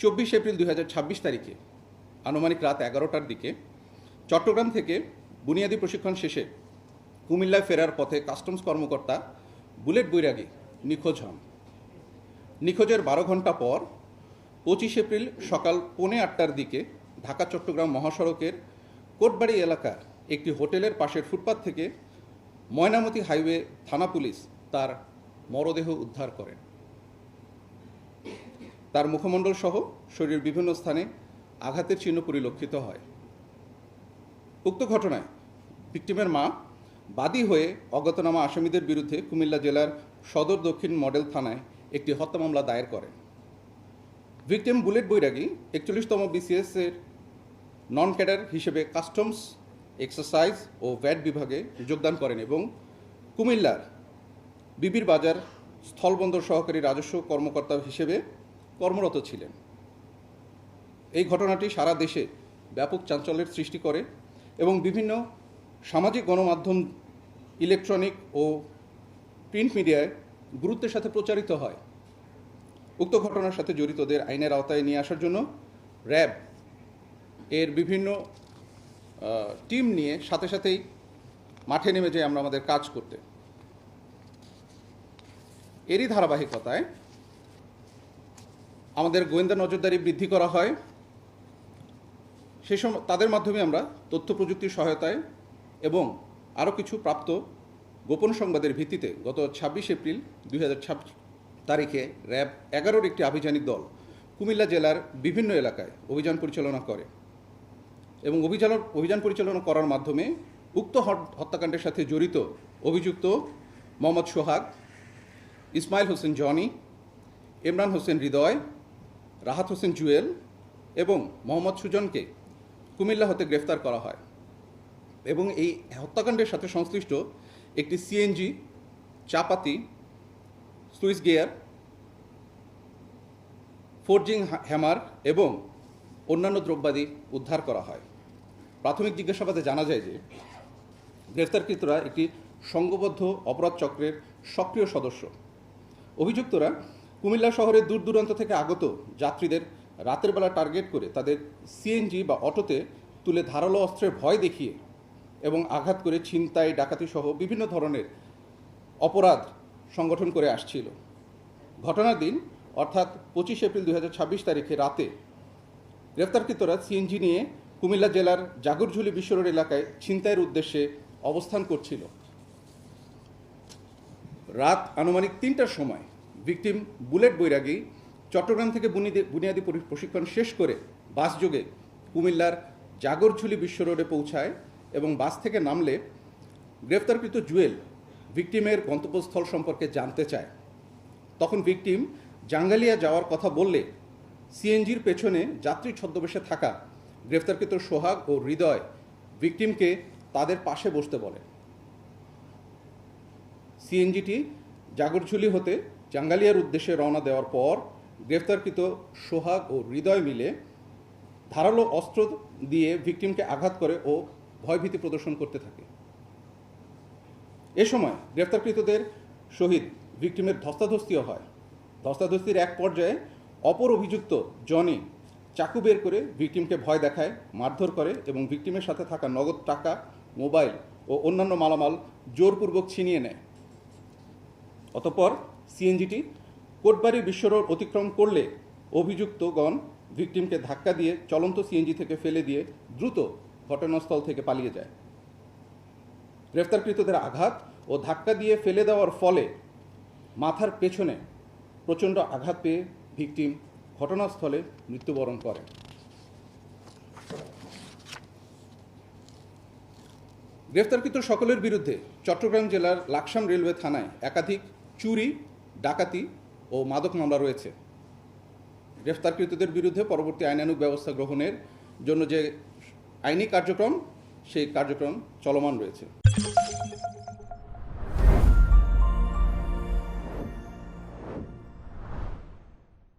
24 April 2026 তারিখে আনুমানিক রাত 11টার দিকে চট্টগ্রাম থেকে বুনিয়াদী প্রশিক্ষণ শেষে কুমিল্লায় ফেরার পথে কাস্টমস কর্মকর্তা বুলেট বৈরাগী নিখোঁজ হন। নিখোঁজের 12 ঘন্টা পর 25 এপ্রিল সকাল 7:45টার দিকে ঢাকা চট্টগ্রাম মহাসড়কের কোটবাড়ি এলাকার একটি হোটেলের পাশের ফুটপাত থেকে ময়নামতি হাইওয়ে থানা পুলিশ তার মরদেহ উদ্ধার করেন। তার মুখমণ্ডল সহ শরীরের বিভিন্ন স্থানে আঘাতের চিহ্ন পরিলক্ষিত হয়। উক্ত ঘটনায় ভিকটিমের মা বাদী হয়ে অজ্ঞাতনামা আসামিদের বিরুদ্ধে কুমিল্লা জেলার সদর দক্ষিণ মডেল থানায় একটি হত্যা মামলা দায়ের করেন। ভিকটিম বুলেট বৈরাগী 41তম BCS এর নন ক্যাডার হিসেবে কাস্টমস, এক্সারসাইজ ও ভ্যাট বিভাগে যোগদান করেন এবং কুমিল্লার বিবির বাজার স্থলবন্দর সহকারী রাজস্ব কর্মকর্তা হিসেবে কর্মরত ছিলেন। এই ঘটনাটি সারা দেশে ব্যাপক চাঞ্চল্যের সৃষ্টি করে এবং বিভিন্ন সামাজিক গণমাধ্যম, ইলেকট্রনিক ও প্রিন্ট মিডিয়ায় গুরুত্বের সাথে প্রচারিত হয়। উক্ত ঘটনার সাথে জড়িতদের আইনের আওতায় নিয়ে আসার জন্য র্যাব এর বিভিন্ন টিম নিয়ে সাথে সাথেই মাঠে নেমে যাই আমরা আমাদের কাজ করতে। এরই ধারাবাহিকতায় আমাদের গোয়েন্দা নজরদারি বৃদ্ধি করা হয়। সেই সময় তাদের মাধ্যমে আমরা তথ্য প্রযুক্তির সহায়তায় এবং আরও কিছু প্রাপ্ত গোপন সংবাদের ভিত্তিতে গত 26 এপ্রিল 2026 তারিখে র্যাব 11-র একটি আভিযানিক দল কুমিল্লা জেলার বিভিন্ন এলাকায় অভিযান পরিচালনা করে এবং অভিযান পরিচালনা করার মাধ্যমে উক্ত হত্যাকাণ্ডের সাথে জড়িত অভিযুক্ত মোহাম্মদ সোহাগ, ইসমাইল হোসেন জনি, ইমরান হোসেন হৃদয়, রাহাত হোসেন জুয়েল এবং মোহাম্মদ সুজনকে কুমিল্লা হতে গ্রেফতার করা হয় এবং এই হত্যাকাণ্ডের সাথে সংশ্লিষ্ট একটি সিএনজি, চাপাতি, সুইচ গিয়ার, ফোর্জিং হ্যামার এবং অন্যান্য দ্রব্যাদি উদ্ধার করা হয়। প্রাথমিক জিজ্ঞাসাবাদে জানা যায় যে গ্রেফতারকৃতরা একটি সংঘবদ্ধ অপরাধ চক্রের সক্রিয় সদস্য। অভিযুক্তরা কুমিল্লা শহরের দূর দূরান্ত থেকে আগত যাত্রীদের রাতের বেলা টার্গেট করে তাদের সিএনজি বা অটোতে তুলে ধারালো অস্ত্রের ভয় দেখিয়ে এবং আঘাত করে ছিনতাই, ডাকাতি সহ বিভিন্ন ধরনের অপরাধ সংগঠন করে আসছিল। ঘটনার দিন অর্থাৎ 25 এপ্রিল 2026 তারিখে রাতে গ্রেফতারকৃতরা সিএনজি নিয়ে কুমিল্লা জেলার জাগরঝুলি বিশ্ব রোড এলাকায় ছিনতাইয়ের উদ্দেশ্যে অবস্থান করছিল। রাত আনুমানিক 3টার সময় ভিকটিম বুলেট বৈরাগী চট্টগ্রাম থেকে বুনিয়াদী প্রশিক্ষণ শেষ করে বাসযোগে কুমিল্লার জাগরঝুলি বিশ্ব রোডে পৌঁছায় এবং বাস থেকে নামলে গ্রেফতারকৃত জুয়েল ভিকটিমের গন্তব্যস্থল সম্পর্কে জানতে চায়। তখন ভিকটিম জাঙ্গালিয়া যাওয়ার কথা বললে সিএনজির পেছনে যাত্রী ছদ্মবেশে থাকা গ্রেফতারকৃত সোহাগ ও হৃদয় ভিকটিমকে তাদের পাশে বসতে বলে। সিএনজিটি জাগরঝুলি হতে জাঙ্গালিয়ার উদ্দেশ্যে রওনা দেওয়ার পর গ্রেফতারকৃত সোহাগ ও হৃদয় মিলে ধারালো অস্ত্র দিয়ে ভিকটিমকে আঘাত করে ও ভয়ভীতি প্রদর্শন করতে থাকে। এ সময় গ্রেফতারকৃতদের সহিত ভিকটিমের ধস্তাধস্তিও হয়। ধস্তাধস্তির এক পর্যায়ে অপর অভিযুক্ত জনি চাকু বের করে ভিকটিমকে ভয় দেখায়, মারধর করে এবং ভিকটিমের সাথে থাকা নগদ টাকা, মোবাইল ও অন্যান্য মালামাল জোরপূর্বক ছিনিয়ে নেয়। অতঃপর সিএনজিটি কোটবাড়ি বিশ্ব রোড অতিক্রম করলে অভিযুক্তগণ ভিকটিমকে ধাক্কা দিয়ে চলন্ত সিএনজি থেকে ফেলে দিয়ে দ্রুত ঘটনাস্থল থেকে পালিয়ে যায়। গ্রেফতারকৃতদের আঘাত ও ধাক্কা দিয়ে ফেলে দেওয়ার ফলে মাথার পেছনে প্রচণ্ড আঘাত পেয়ে ভিকটিম ঘটনাস্থলে মৃত্যুবরণ করে। গ্রেফতারকৃত সকলের বিরুদ্ধে চট্টগ্রাম জেলার লাকসাম রেলওয়ে থানায় একাধিক চুরি, ডাকাতি ও মাদক মামলা রয়েছে। গ্রেফতারকৃতদের বিরুদ্ধে পরবর্তী আইনানুগ ব্যবস্থা গ্রহণের জন্য যে আইনি কার্যক্রম, সেই কার্যক্রম চলমান রয়েছে।